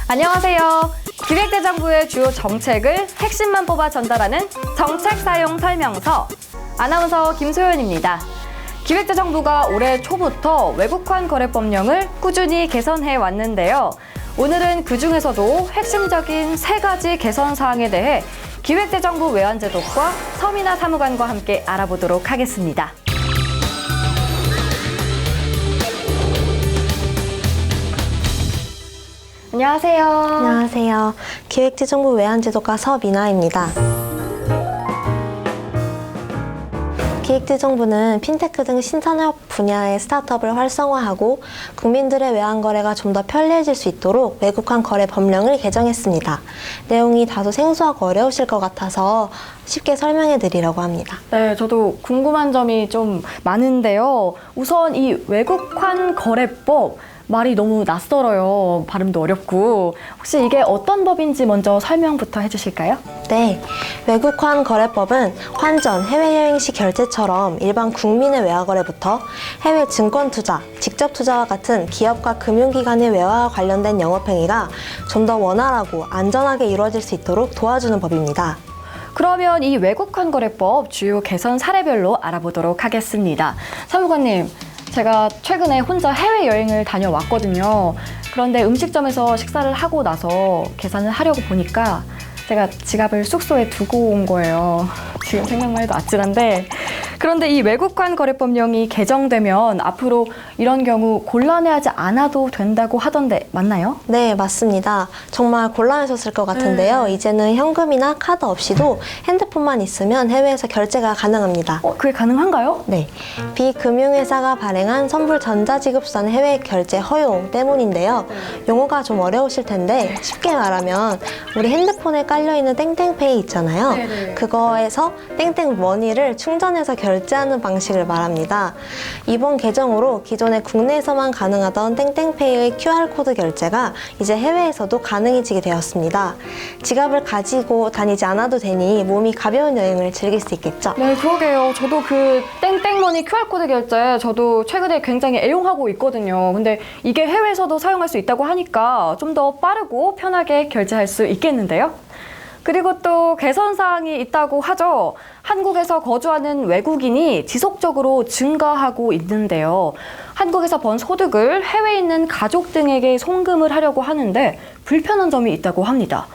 안녕하세요. 기획재정부의 주요 정책을 핵심만 뽑아 전달하는 정책 사용 설명서. 아나운서 김소연입니다. 기획재정부가 올해 초부터 외국환 거래법령을 꾸준히 개선해 왔는데요. 오늘은 그중에서도 핵심적인 3가지 개선 사항에 대해 기획재정부 외환제도과 서민화 사무관과 함께 알아보도록 하겠습니다. 안녕하세요. 안녕하세요. 기획재정부 외환제도과 서민아입니다. 기획재정부는 핀테크 등 신산업 분야의 스타트업을 활성화하고 국민들의 외환 거래가 좀 더 편리해질 수 있도록 외국환 거래 법령을 개정했습니다. 내용이 다소 생소하고 어려우실 것 같아서 쉽게 설명해 드리려고 합니다. 네, 저도 궁금한 점이 좀 많은데요. 우선 이 외국환 거래법 말이 너무 낯설어요. 발음도 어렵고. 혹시 이게 어떤 법인지 먼저 설명부터 해주실까요? 네, 외국환 거래법은 환전, 해외여행 시 결제처럼 일반 국민의 외화 거래부터 해외 증권 투자, 직접 투자와 같은 기업과 금융기관의 외화와 관련된 영업행위가 좀 더 원활하고 안전하게 이루어질 수 있도록 도와주는 법입니다. 그러면 이 외국환 거래법 주요 개선 사례별로 알아보도록 하겠습니다. 사무관님, 제가 최근에 혼자 해외여행을 다녀왔거든요. 그런데 음식점에서 식사를 하고 나서 계산을 하려고 보니까 제가 지갑을 숙소에 두고 온 거예요. 지금 생각만 해도 아찔한데. 그런데 이 외국환 거래법령이 개정되면 앞으로 이런 경우 곤란해하지 않아도 된다고 하던데 맞나요? 네, 맞습니다. 정말 곤란하셨을 것 같은데요. 이제는 현금이나 카드 없이도 핸드폰만 있으면 해외에서 결제가 가능합니다. 그게 가능한가요? 네, 비금융회사가 발행한 선불 전자지급수단 해외 결제 허용 때문인데요. 용어가 좀 어려우실 텐데 쉽게 말하면 우리 핸드폰에 깔려있는 땡땡페이 있잖아요. 네네. 그거에서 땡땡머니를 충전해서 결제하는 방식을 말합니다. 이번 개정으로 기존에 국내에서만 가능하던 땡땡페이의 QR코드 결제가 이제 해외에서도 가능해지게 되었습니다. 지갑을 가지고 다니지 않아도 되니 몸이 가벼운 여행을 즐길 수 있겠죠? 네, 그러게요. 저도 그 땡땡머니 QR코드 결제 저도 최근에 굉장히 애용하고 있거든요. 근데 이게 해외에서도 사용할 수 있다고 하니까 좀 더 빠르고 편하게 결제할 수 있겠는데요? 그리고 또 개선사항이 있다고 하죠. 한국에서 거주하는 외국인이 지속적으로 증가하고 있는데요. 한국에서 번 소득을 해외에 있는 가족 등에게 송금을 하려고 하는데 불편한 점이 있다고 합니다.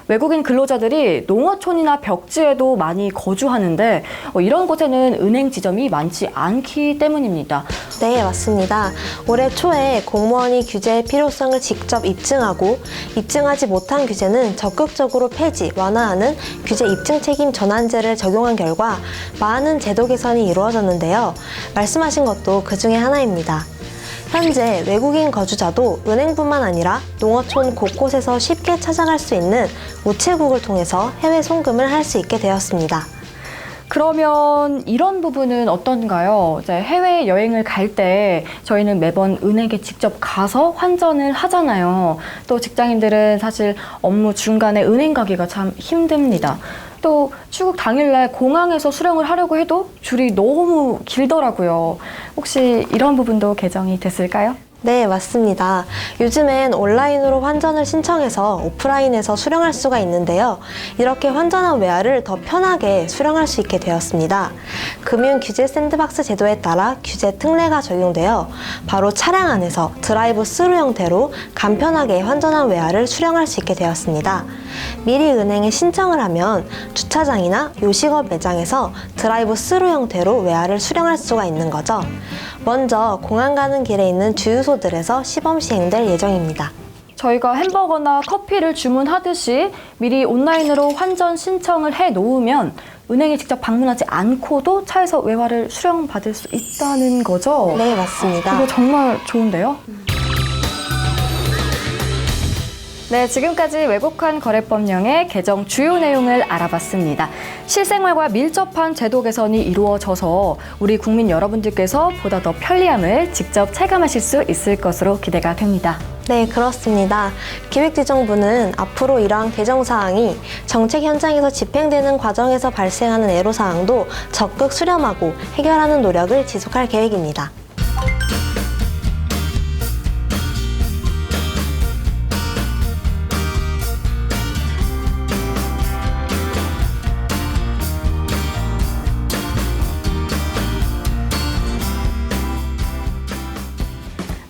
외국인 근로자들이 농어촌이나 벽지에도 많이 거주하는데 이런 곳에는 은행 지점이 많지 않기 때문입니다. 네, 맞습니다. 올해 초에 공무원이 규제의 필요성을 직접 입증하고 입증하지 못한 규제는 적극적으로 폐지, 완화하는 규제 입증 책임 전환제를 적용한 결과 많은 제도 개선이 이루어졌는데요. 말씀하신 것도 그 중에 하나입니다. 현재 외국인 거주자도 은행뿐만 아니라 농어촌 곳곳에서 쉽게 찾아갈 수 있는 우체국을 통해서 해외 송금을 할 수 있게 되었습니다. 그러면 이런 부분은 어떤가요? 이제 해외여행을 갈 때 저희는 매번 은행에 직접 가서 환전을 하잖아요. 또 직장인들은 사실 업무 중간에 은행 가기가 참 힘듭니다. 또 출국 당일날 공항에서 수령을 하려고 해도 줄이 너무 길더라고요. 혹시 이런 부분도 개정이 됐을까요? 네, 맞습니다. 요즘엔 온라인으로 환전을 신청해서 오프라인에서 수령할 수가 있는데요. 이렇게 환전한 외화를 더 편하게 수령할 수 있게 되었습니다. 금융규제 샌드박스 제도에 따라 규제 특례가 적용되어 바로 차량 안에서 드라이브 스루 형태로 간편하게 환전한 외화를 수령할 수 있게 되었습니다. 미리 은행에 신청을 하면 주차장이나 요식업 매장에서 드라이브 스루 형태로 외화를 수령할 수가 있는 거죠. 먼저 공항 가는 길에 있는 주유소들에서 시범 시행될 예정입니다. 저희가 햄버거나 커피를 주문하듯이 미리 온라인으로 환전 신청을 해 놓으면 은행에 직접 방문하지 않고도 차에서 외화를 수령받을 수 있다는 거죠? 네, 맞습니다. 이거 정말 좋은데요? 네, 지금까지 외국환 거래법령의 개정 주요 내용을 알아봤습니다. 실생활과 밀접한 제도 개선이 이루어져서 우리 국민 여러분들께서 보다 더 편리함을 직접 체감하실 수 있을 것으로 기대가 됩니다. 네, 그렇습니다. 기획재정부는 앞으로 이러한 개정사항이 정책 현장에서 집행되는 과정에서 발생하는 애로사항도 적극 수렴하고 해결하는 노력을 지속할 계획입니다.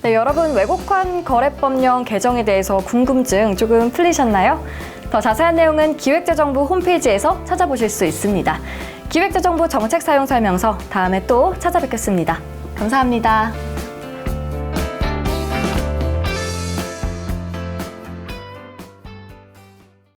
네, 여러분 외국환 거래법령 개정에 대해서 궁금증 조금 풀리셨나요? 더 자세한 내용은 기획재정부 홈페이지에서 찾아보실 수 있습니다. 기획재정부 정책사용설명서 다음에 또 찾아뵙겠습니다. 감사합니다.